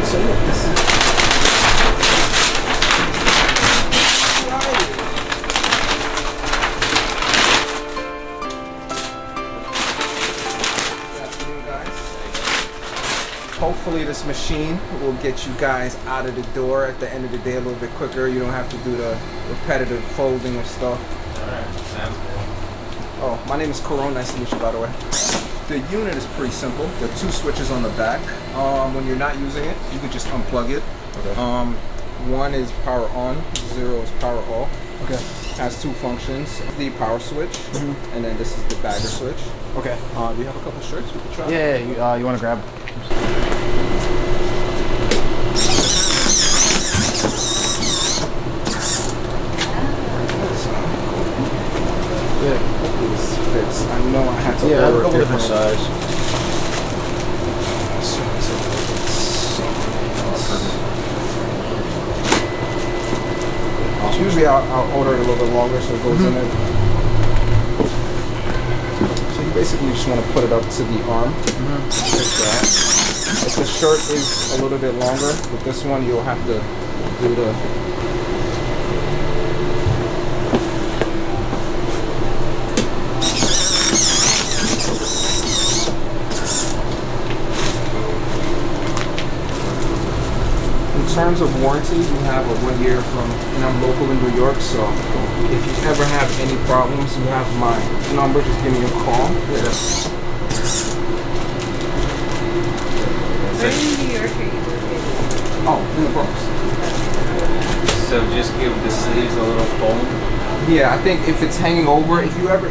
So yeah, this is hopefully this machine will get you guys out of the door at the end of the day a little bit quicker. You don't have to do the repetitive folding of stuff. Alright, sounds good. Oh, my name is Coron. Nice to meet you, by the way. The unit is pretty simple. There are two switches on the back. When you're not using it, you can just unplug it. Okay. One is power on, 0 is power off. Okay. Has two functions: the power switch, and then this is the bagger switch. Okay. Do you have a couple shirts we could try? Yeah. You want to grab? Yeah, hopefully this fits. I know I had to order a couple different different size. Usually I'll order it a little bit longer so it goes in it. So you basically just want to put it up to the arm. Like that. If the shirt is a little bit longer, with this one you'll have to do the In terms of warranty, we have a 1 year and I'm local in New York, so if you ever have any problems, you have my number, just give me a call. Where in New York are you located? Oh, in the Bronx. So just give the sleeves a little fold? Yeah, I think if it's hanging over, if it ever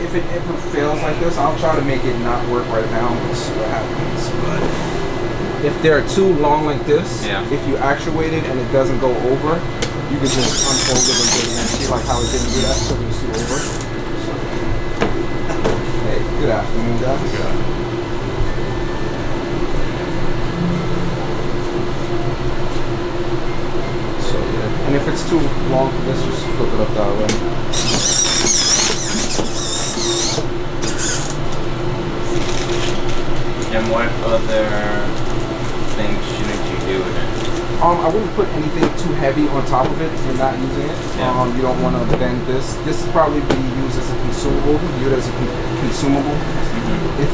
fails like this, I'll try to make it not work right now. We'll see what happens. But if they're too long like this, if you actuate it and it doesn't go over, you can just unfold it and put it in. See like how it didn't do that, so you see over. Hey, good afternoon, guys. So yeah, and if it's too long, let's just flip it up that way. And what other things shouldn't you do with it? I wouldn't put anything too heavy on top of it if you're not using it. You don't want to bend this. This is probably be used as a consumable, viewed as a consumable. If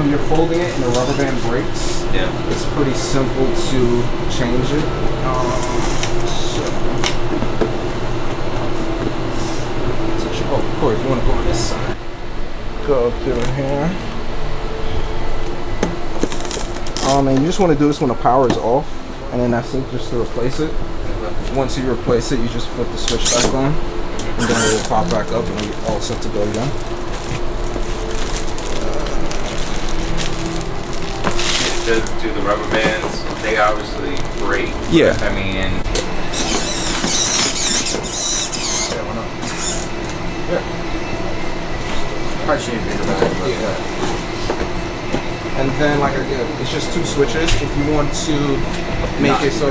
you're folding it and the rubber band breaks, it's pretty simple to change it. Oh, Corey, if you want to go on this side, go through here. And you just want to do this when the power is off, and then that's it, just to replace it. Once you replace it, you just flip the switch back on, and then it will pop back up, and you're all set to go again. Do the rubber bands, they obviously break. Yeah. I mean, Probably should be bigger bag, but And then, like again, it's just two switches. If you want to make it so,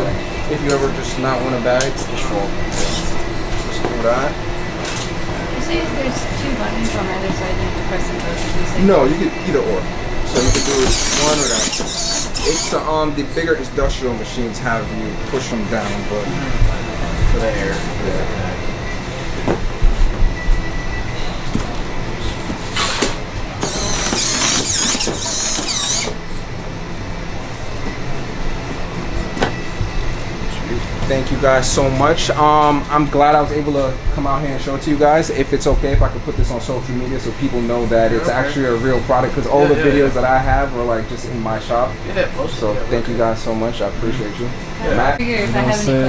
if you ever just not want a bag, just fold. Just do that. You say if there's two buttons on either side, you have to press them both. No, you can either or. So you can do one or that. It's the bigger industrial machines have you push them down, but for the air. Thank you guys so much. I'm glad I was able to come out here and show it to you guys. If it's okay if I could put this on social media so people know that it's actually a real product, because all the videos that I have are like just in my shop. So thank you guys so much. I appreciate you. Matt?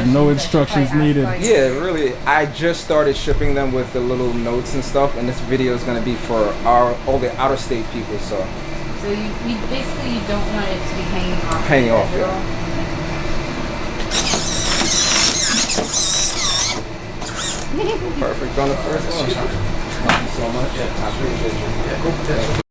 No instructions needed. Yeah, really. I just started shipping them with the little notes and stuff, and this video is going to be for all the out-of-state people. So you basically you don't want it to be hanging off. Hanging off, yeah. Perfect on the first one. Thank you so much. I appreciate you.